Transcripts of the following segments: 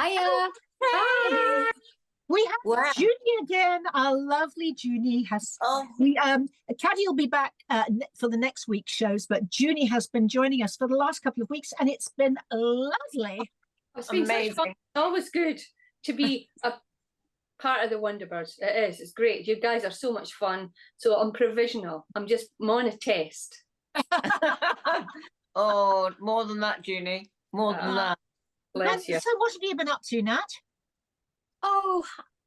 Hiya. Hi. We have Wow. Junie again. Our lovely Junie has. Oh, Caddy will be back for the next week's shows, but Junie has been joining us for the last couple of weeks, and it's been lovely. It's been such fun. It's always good to be a part of the Wonderbirds. It is. It's great. You guys are so much fun. So I'm provisional. I'm on a test. oh, more than that, Junie. More than that. Bless you. So what have you been up to, Nat? Oh,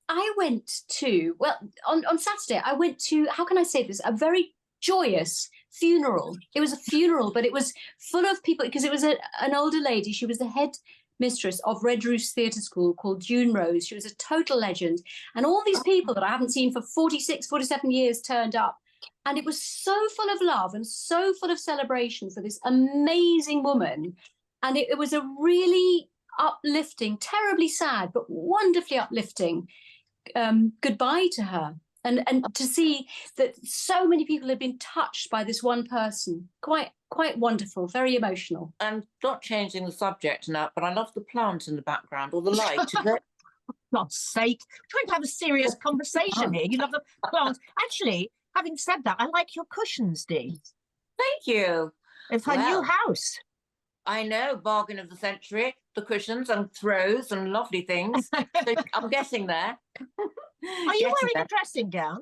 I went to, well, on Saturday, I went to, how can I say this, a very joyous funeral. It was a funeral, but it was full of people, because it was an older lady. She was the head mistress of Red Roost Theatre School called June Rose. She was a total legend. And all these people that I haven't seen for 46, 47 years turned up. And it was so full of love and so full of celebration for this amazing woman. And it was a really uplifting, terribly sad, but wonderfully uplifting goodbye to her. And to see that so many people had been touched by this one person, quite wonderful, very emotional. I'm not changing the subject now, but I love the plant in the background, or the light. Is it? For God's sake, we're trying to have a serious conversation here. You love the plants. Actually, having said that, I like your cushions, Dee. Thank you. It's her new house. I know, bargain of the century, the cushions and throws and lovely things. So I'm getting there. Are you wearing a dressing gown?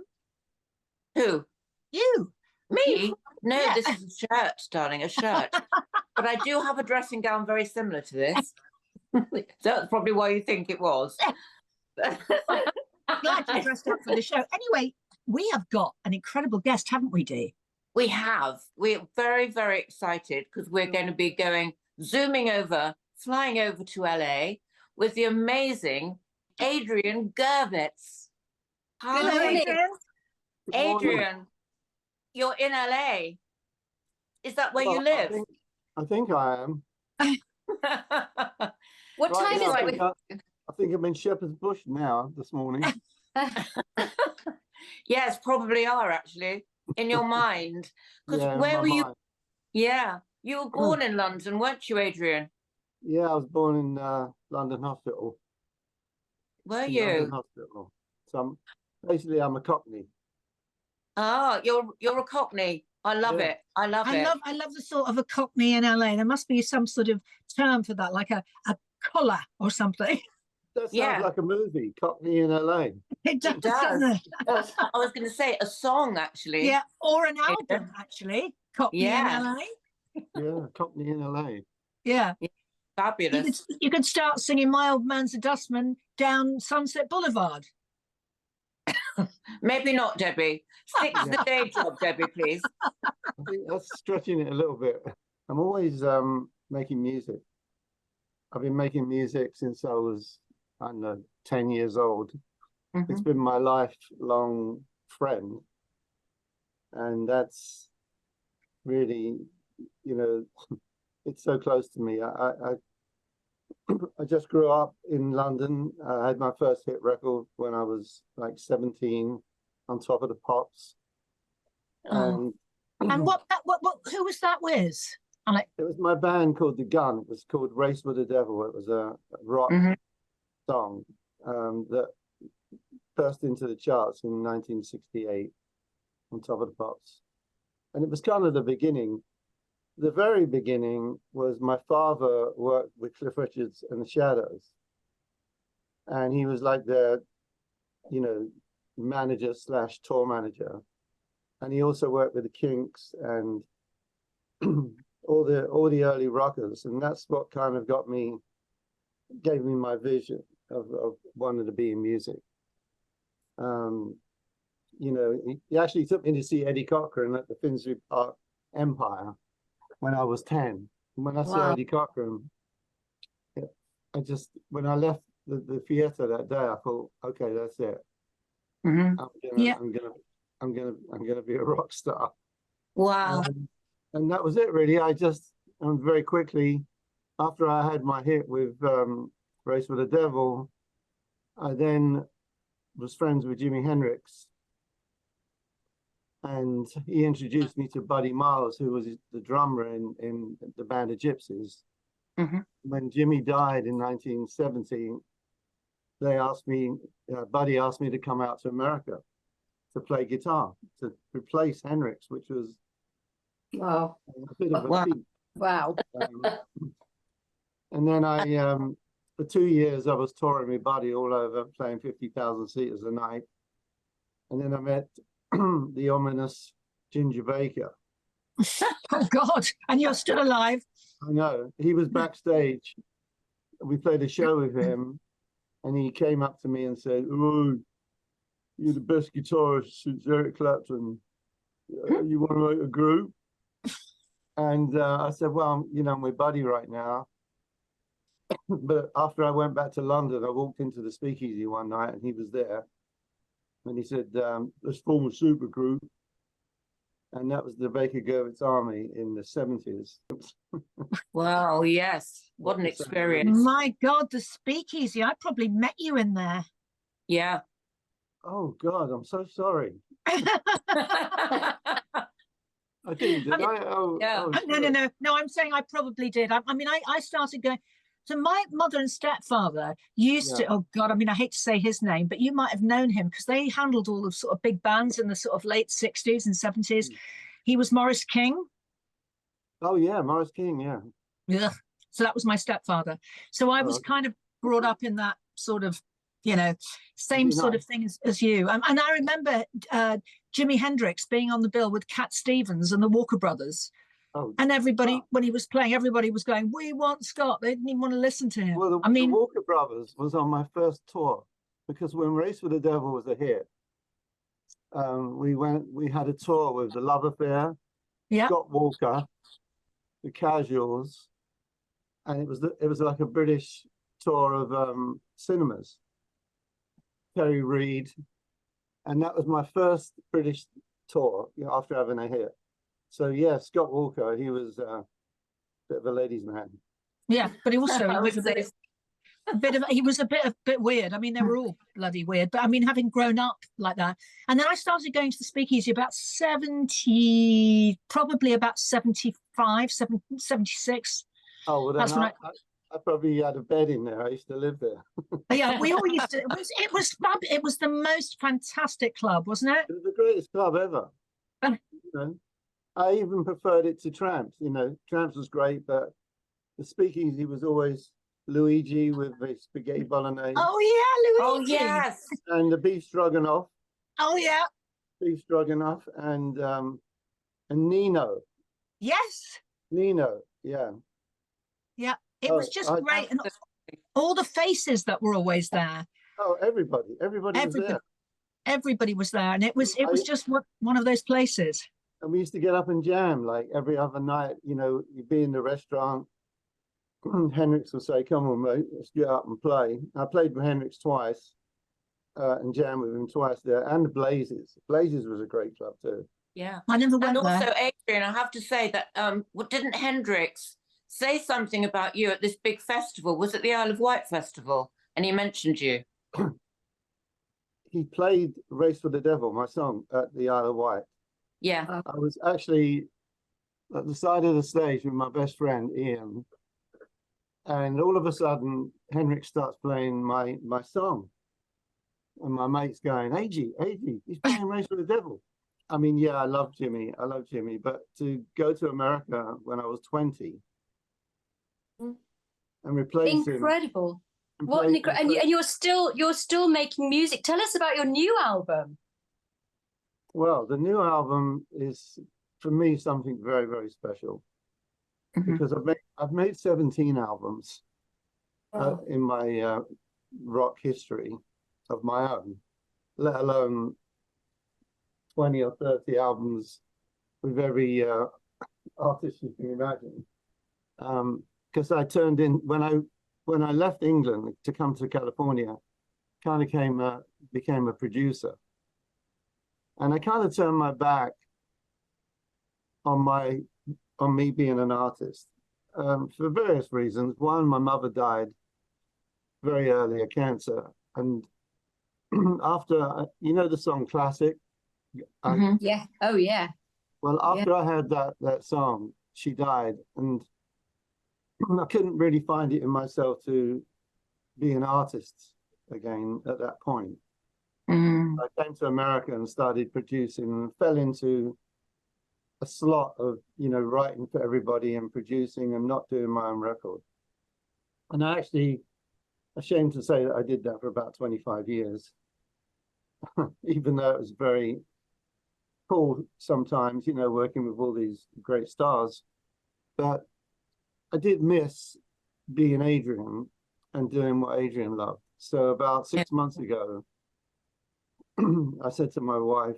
Who? You. Me? No, yeah. This is a shirt, darling, a shirt. But I do have a dressing gown very similar to this. That's probably why you think it was. Glad you dressed up for the show. Anyway, we have got an incredible guest, haven't we, Dee? We have. We're very, very excited because we're going to be flying over to LA with the amazing Adrian Gurvitz. Hello, Adrian. Adrian, you're in LA. Is that where you live? I think I am. What time is it? I think I'm in Shepherd's Bush now this morning. Yes, probably are actually. In your mind, because where were you? Yeah, you were born in London, weren't you, Adrian? Yeah, I was born in London Hospital. Were you? London Hospital. So I'm a Cockney. Oh, you're a Cockney. I love it. I love it. I love the thought of a Cockney in LA. There must be some sort of term for that, like a collar or something. That sounds like a movie, Cockney in LA. It does. I was going to say a song, actually. Yeah, or an album, actually. Cockney in LA. Yeah, Cockney in LA. Yeah. Fabulous. You could start singing My Old Man's a Dustman down Sunset Boulevard. Maybe not, Debbie. Stick to the day job, Debbie, please. I think that's stretching it a little bit. I'm always making music. I've been making music since I was, I don't know, 10 years old. Mm-hmm. It's been my lifelong friend. And that's really, it's so close to me. I just grew up in London. I had my first hit record when I was like 17 on Top of the Pops. And who was that with? It was my band called The Gun. It was called Race with the Devil. It was a rock song that burst into the charts in 1968 on Top of the Pops. And it was kind of the beginning. The very beginning was my father worked with Cliff Richards and the Shadows. And he was like their, manager / tour manager. And he also worked with the Kinks and all the early rockers. And that's what kind of gave me my vision of wanting to be in music. He actually took me to see Eddie Cochran at the Finsbury Park Empire when I was 10. And when I saw Eddie Cochran, when I left the theater that day, I thought, okay, that's it. Mm-hmm. I'm gonna be a rock star. Wow. And that was it, really. Very quickly, after I had my hit with Race with the Devil, I then was friends with Jimi Hendrix. And he introduced me to Buddy Miles, who was the drummer in the band of Gypsies. When Jimmy died in 1970, they asked me, Buddy asked me to come out to America to play guitar, to replace Hendrix, which was Wow. a bit of a feat. Wow. And then for 2 years, I was touring with Buddy all over, playing 50,000 seaters a night. And then I met the ominous Ginger Baker. Oh God! And you're still alive. I know. He was backstage. We played a show with him, and he came up to me and said, "Oh, you're the best guitarist since Eric Clapton. You want to make a group?" And I said, "Well, you know, I'm with Buddy right now." But after I went back to London, I walked into the Speakeasy one night, and he was there. And he said, "Let's form a super group." And that was the Baker Gurvitz Army in the 70s. Wow, yes. What an experience. My God, the Speakeasy. I probably met you in there. Yeah. Oh, God, I'm so sorry. I didn't, did I? Oh, Yeah. oh, No, I'm saying I probably did. I mean, I started going. So my mother and stepfather used to, oh God, I mean, I hate to say his name, but you might have known him because they handled all the sort of big bands in the sort of late 60s and 70s. He was Maurice King. Oh, yeah, Maurice King, yeah. Yeah. So that was my stepfather. So I was kind of brought up in that sort of, you know, same sort of thing as you. And I remember Jimi Hendrix being on the bill with Cat Stevens and the Walker Brothers. Oh, and everybody, when he was playing, everybody was going, "We want Scott." They didn't even want to listen to him. Well, the Walker Brothers was on my first tour because when Race with the Devil was a hit, we had a tour with the Love Affair, Scott Walker, the Casuals, and it was like a British tour of cinemas. Terry Reid, and that was my first British tour, you know, after having a hit. So yeah, Scott Walker, he was a bit of a ladies' man. Yeah, but he also he was a bit weird. I mean, they were all bloody weird. But I mean, having grown up like that, and then I started going to the Speakeasy about 70, probably about 75, 76. Oh, well, then I probably had a bed in there. I used to live there. Yeah, we all used to. It was fab. It was the most fantastic club, wasn't it? It was the greatest club ever. You know, I even preferred it to Tramps. You know, Tramps was great, but the Speakeasy was always Luigi with the spaghetti bolognese. Oh yeah, Oh Luigi. yes. And the beef stroganoff. Oh yeah. Beef stroganoff and Nino. Yes. Nino, yeah. Yeah, it was just great, and all the faces that were always there. Oh, everybody was there. Everybody was there, and it was just one of those places. And we used to get up and jam like every other night. You know, you'd be in the restaurant. Hendrix would say, "Come on, mate, let's get up and play." I played with Hendrix twice and jammed with him twice there. And the Blazes. Blazes was a great club too. Yeah. I never went there. And also, there. Adrian, I have to say that didn't Hendrix say something about you at this big festival? Was it the Isle of Wight festival? And he mentioned you. He played Race for the Devil, my song, at the Isle of Wight. Yeah. I was actually at the side of the stage with my best friend, Ian. And all of a sudden, Hendrix starts playing my song. And my mate's going, AG, he's playing Race for the Devil. I mean, yeah, I love Jimmy. But to go to America when I was 20 and replace him. Incredible. And you're still making music. Tell us about your new album. Well, the new album is, for me, something very, very special. Because I've made 17 albums in my rock history of my own, let alone 20 or 30 albums with every artist you can imagine. Because I turned in when I left England to come to California, kind of became a producer, and I kind of turned my back on me being an artist for various reasons. One, my mother died very early of cancer, and after you know the song Classic. Yeah. Oh yeah. Well, after I heard that song, she died, and I couldn't really find it in myself to be an artist again at that point. I came to America and started producing and fell into a slot of, you know, writing for everybody and producing and not doing my own record. And I actually, ashamed to say that I did that for about 25 years, even though it was very cool sometimes, you know, working with all these great stars. But I did miss being Adrian and doing what Adrian loved. So about 6 months ago, I said to my wife,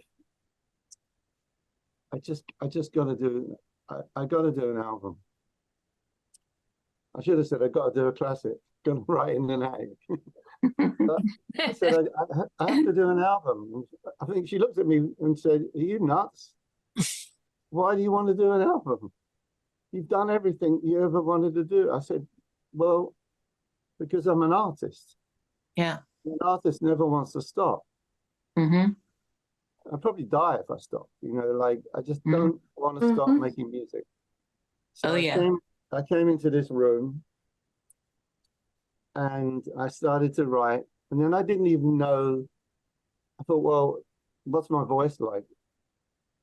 I just got to do, I got to do an album. I should have said I got to do a classic, going to write in an attic. But I said I have to do an album. I think she looked at me and said, "Are you nuts? Why do you want to do an album? You've done everything you ever wanted to do." I said, "Well, because I'm an artist. Yeah. An artist never wants to stop. I'd probably die if I stopped. You know, like I just don't want to stop making music." So I came into this room and I started to write, and then I didn't even know. I thought, well, what's my voice like?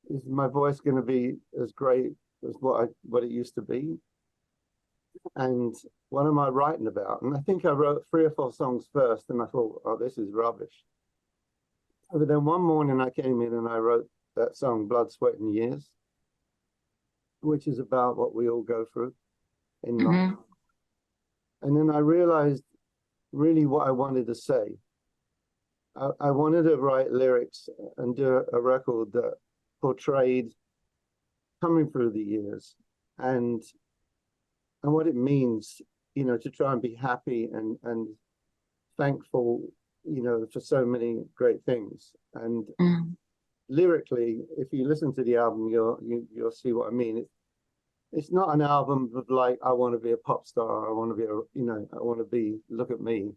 Is my voice going to be as great as what it used to be? And what am I writing about? And I think I wrote 3 or 4 songs first, and I thought, oh, this is rubbish. But then one morning I came in and I wrote that song, Blood, Sweat and Years, which is about what we all go through in life. And then I realized really what I wanted to say. I wanted to write lyrics and do a record that portrayed coming through the years and what it means, you know, to try and be happy and thankful, you know, for so many great things. And lyrically, if you listen to the album, you'll see what I mean. It's not an album of like, I want to be a pop star, I want to be a, you know, I want to be, look at me.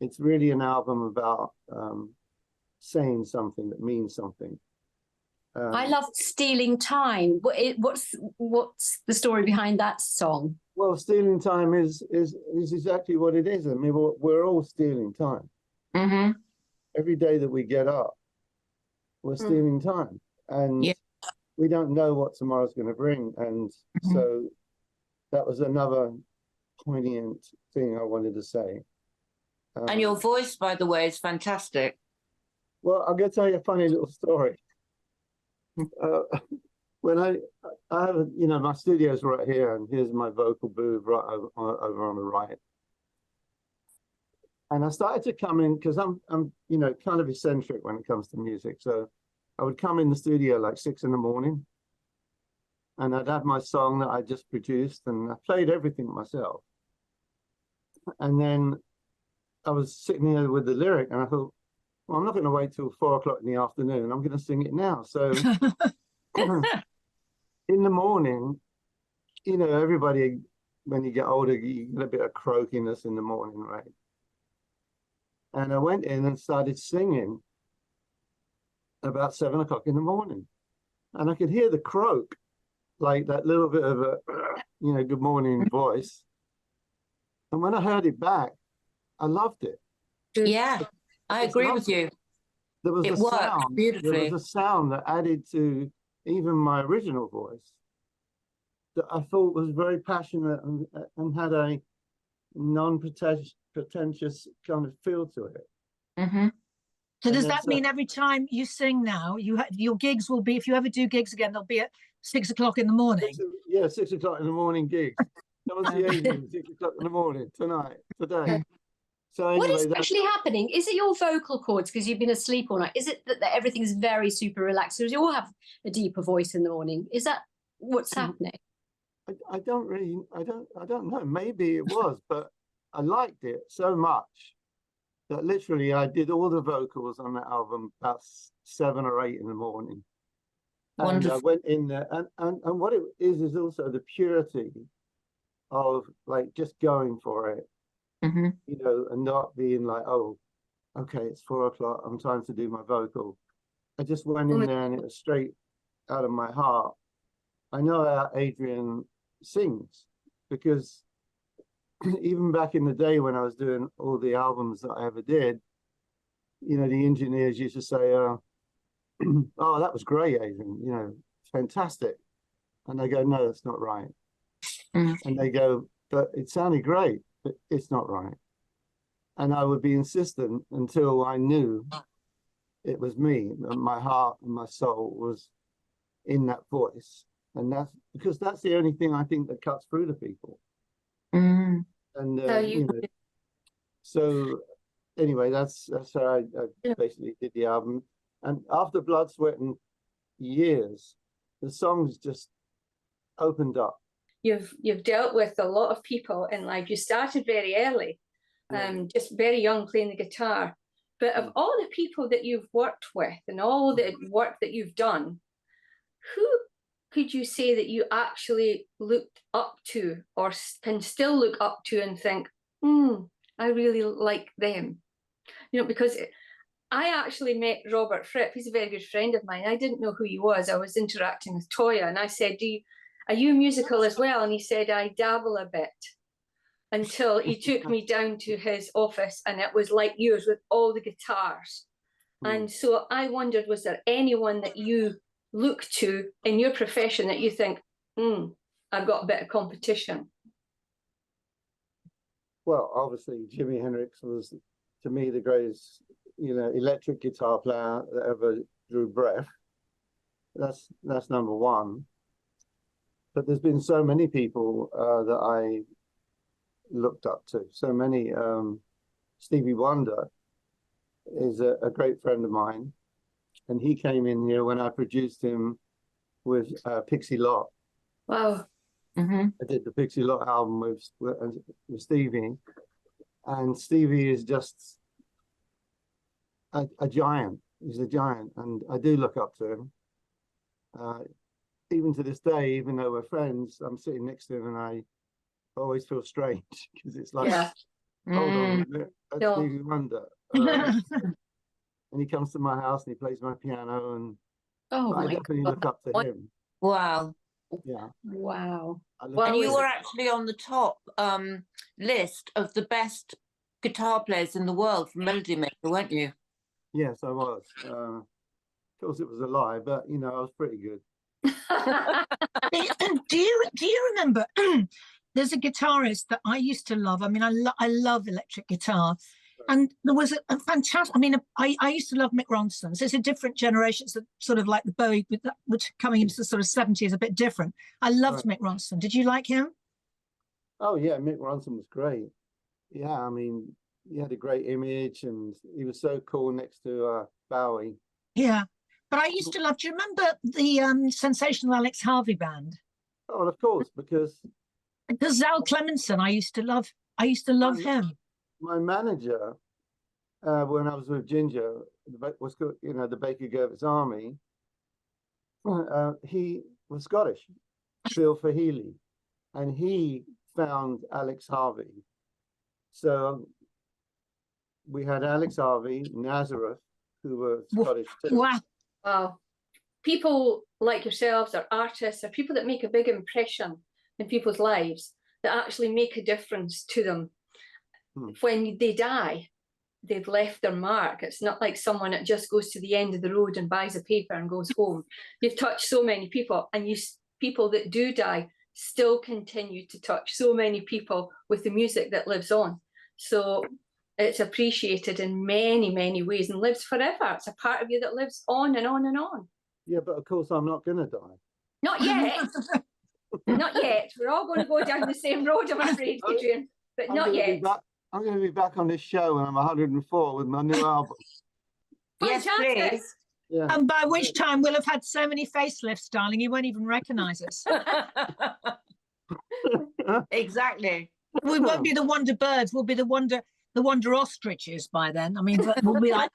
It's really an album about saying something that means something. I loved Stealing Time. What's the story behind that song? Well, stealing time is exactly what it is. I mean, we're all stealing time. Every day that we get up, we're stealing time. And we don't know what tomorrow's going to bring. And so that was another poignant thing I wanted to say. And your voice, by the way, is fantastic. Well, I'm going to tell you a funny little story. When I have, you know, my studio's right here, and here's my vocal booth right over on the right. And I started to come in because I'm, you know, kind of eccentric when it comes to music. So I would come in the studio like 6 in the morning, and I'd have my song that I just produced, and I played everything myself. And then I was sitting here with the lyric, and I thought, well, I'm not going to wait till 4 o'clock in the afternoon. I'm going to sing it now. So in the morning, you know, everybody, when you get older, you get a bit of croakiness in the morning, right? And I went in and started singing about 7 o'clock in the morning. And I could hear the croak, like that little bit of a, you know, good morning voice. And when I heard it back, I loved it. Yeah, I agree with you. There was It a worked sound. beautifully. There was a sound that added to even my original voice that I thought was very passionate and had a non-pretentious kind of feel to it. So does that mean every time you sing now, your gigs will be, if you ever do gigs again, they'll be at 6 o'clock in the morning? Yeah, 6 o'clock in the morning gigs. Come and see Adrian, 6 o'clock in the morning, today. So anyway, what is actually happening? Is it your vocal cords because you've been asleep all night? Is it that everything's very super relaxed? Because you all have a deeper voice in the morning. Is that what's happening? I don't know. Maybe it was, but I liked it so much that literally I did all the vocals on that album about 7 or 8 in the morning. And I went in there, and what it is also the purity of like just going for it, you know, and not being like, oh, okay, it's 4 o'clock, I'm trying to do my vocal. I just went in there and it was straight out of my heart. I know how Adrian sings because even back in the day when I was doing all the albums that I ever did, you know, the engineers used to say, "Oh, that was great, Adrian. You know, fantastic." And they go, "No, that's not right." And they go, "But it sounded great, but it's not right." And I would be insistent until I knew it was me, and my heart and my soul was in that voice. And that's because that's the only thing I think that cuts through to people. And you know, so anyway, that's how I basically did the album. And after Blood, Sweat and Years, the songs just opened up. You've dealt with a lot of people in life. You started very early, just very young, playing the guitar. But of all the people that you've worked with and all the work that you've done, who could you say that you actually looked up to or can still look up to and think, I really like them? You know, because I actually met Robert Fripp. He's a very good friend of mine. I didn't know who he was. I was interacting with Toya and I said, are you musical as well? And he said, I dabble a bit. Until he took me down to his office and it was like yours with all the guitars. And so I wondered, was there anyone that you look to in your profession that you think, I've got a bit of competition? Well, obviously Jimi Hendrix was, to me, the greatest, you know, electric guitar player that ever drew breath. That's number one. But there's been so many people that I looked up to. So many. Stevie Wonder is a great friend of mine, and he came in here when I produced him with Pixie Lott. Wow. I did the Pixie Lott album with Stevie, and Stevie is just a giant. He's a giant, and I do look up to him. Even to this day, even though we're friends, I'm sitting next to him and I always feel strange because it's like, hold on a minute, that's Stevie Wonder. And he comes to my house and he plays my piano, and I definitely look up to him. Wow. Yeah. Wow. And you were actually on the top list of the best guitar players in the world from Melody Maker, weren't you? Yes, I was. Of course, it was a lie, but you know, I was pretty good. Do you remember? There's a guitarist that I used to love. I mean, I love electric guitar, and there was a fantastic. I mean, I used to love Mick Ronson. So it's a different generation. It's sort of like the Bowie, which coming into the sort of 70s, a bit different. I loved Mick Ronson. Did you like him? Oh yeah, Mick Ronson was great. Yeah, I mean, he had a great image, and he was so cool next to Bowie. Yeah. But I used to love, do you remember the sensational Alex Harvey band? Oh, of course, because Zal Clemenson, I used to love him. My manager, when I was with Ginger, was, you know, the Baker Gurvitz Army, he was Scottish, Bill Fahey, and he found Alex Harvey. So we had Alex Harvey, Nazareth, who were Scottish too. Wow. Wow. People like yourselves are artists, are people that make a big impression in people's lives, that actually make a difference to them. When they die, they've left their mark. It's not like someone that just goes to the end of the road and buys a paper and goes home. You've touched so many people, and people that do die still continue to touch so many people with the music that lives on. So it's appreciated in many, many ways and lives forever. It's a part of you that lives on and on and on. Yeah, but of course I'm not going to die. Not yet. Not yet. We're all going to go down the same road, I'm afraid, Adrian, but not yet. I'm going to be back on this show when I'm 104 with my new album. Yes, please. Yeah. And by which time we'll have had so many facelifts, darling, you won't even recognise us. Exactly. We won't be the Wonderbirds. We'll be the Wonder Ostriches by then. I mean, we'll be like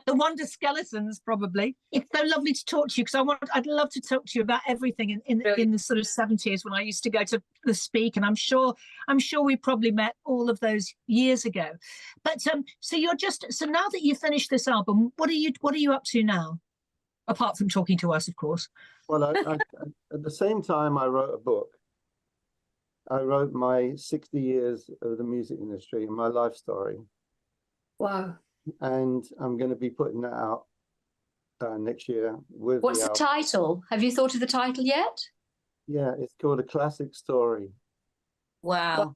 the Wonder Skeletons, probably. It's so lovely to talk to you, because I'd love to talk to you about everything in the sort of 70s when I used to go to the Speak, and I'm sure we probably met all of those years ago. But so now that you finished this album, what are you up to now, apart from talking to us, of course? Well, I at the same time I wrote a book. I wrote my 60 years of the music industry and my life story. Wow. And I'm going to be putting that out next year with What's the the album. title? Have you thought of the title yet? Yeah, it's called A Classic Story. Wow.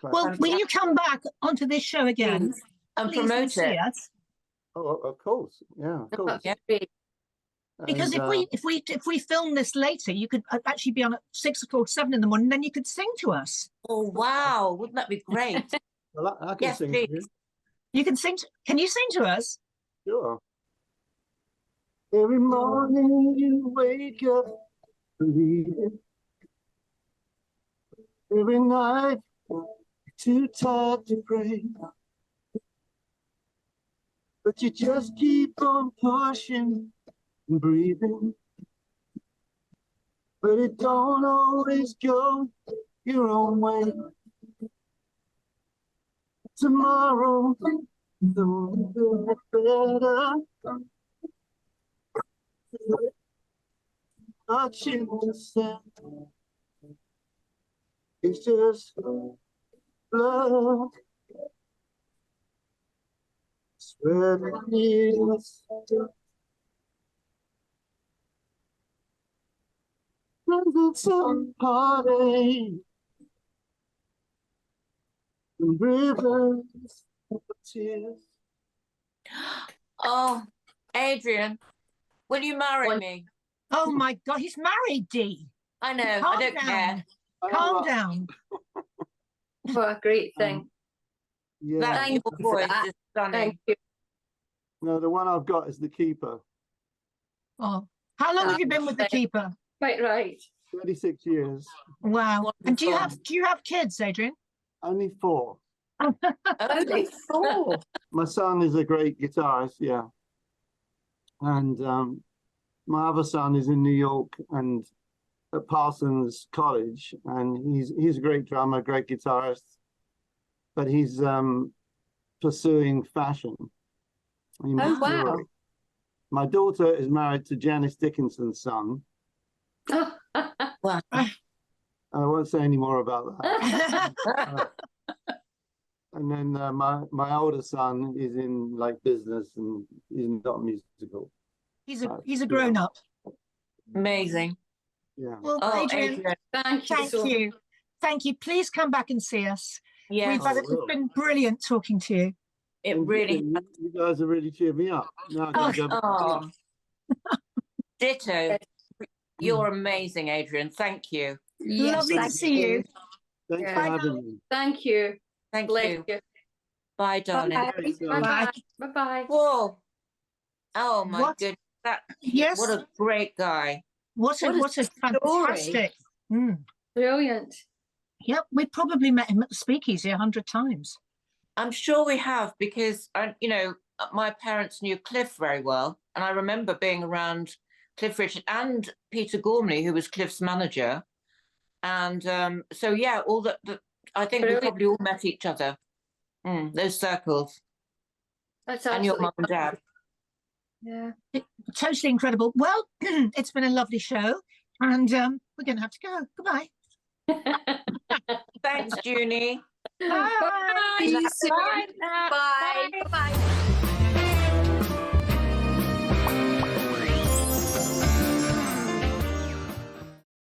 Well, will you come back onto this show again? And Please promote see it. us? Oh, of course. Yeah, of course. Yeah. Because And, if we film this later, you could actually be on at 6 o'clock, 7 in the morning, then you could sing to us. Oh, wow. Wouldn't that be great? well, I can Yes, sing please. to you. You can sing. Can you sing to us? Sure. Every morning you wake up believing. Every night you're too tired to pray. But you just keep on pushing and breathing. But it don't always go your own way. Tomorrow, the world will be better. What you said, it's just love. Swear it is. It's a heartache. And rivers of tears. Oh, Adrian, will you marry me? Oh my God, he's married, Dee. I know. Calm I don't down. care. Calm down. What a great thing. Yeah. That Thank your you for voice that. is stunning. Thank you. No, the one I've got is the keeper. Oh, how long have you been with the keeper? Quite right. 36 years. Wow. And do Wonderful. you have kids, Adrian? Only 4. Only 4. My son is a great guitarist, yeah. And my other son is in New York and at Parsons College, and he's a great drummer, great guitarist, but he's pursuing fashion. Oh, wow. My daughter is married to Janice Dickinson's son. Wow. I won't say any more about that. And then my older son is in like business and he's not musical. He's a grown up. Amazing. Yeah. Well, Oh, Adrian, Adrian. Thank you. thank you. Thank you. Please come back and see us. Yes, It's been brilliant talking to you. it really. You guys have really cheered me up. Now I can go back to Oh. Ditto. You're amazing, Adrian. Thank you. Yes, Lovely to thank see you. Thanks for Yeah. having me. Thank you. Thank Bless you. you. Bye, darling. Thanks, Bye darling. bye. Bye bye. Whoa. Oh my What? goodness. Yes. What a great guy. What a fantastic. Brilliant. Yep, we probably met him at the Speakeasy 100 times. I'm sure we have because, my parents knew Cliff very well. And I remember being around Cliff Richard and Peter Gormley, who was Cliff's manager. And so, yeah, all that I think we probably all met each other. Those circles. That's And your absolutely mum and dad. Yeah. Totally incredible. Well, it's been a lovely show. And we're going to have to go. Goodbye. Thanks, Junie. Bye. See you soon. Bye. Bye. Bye.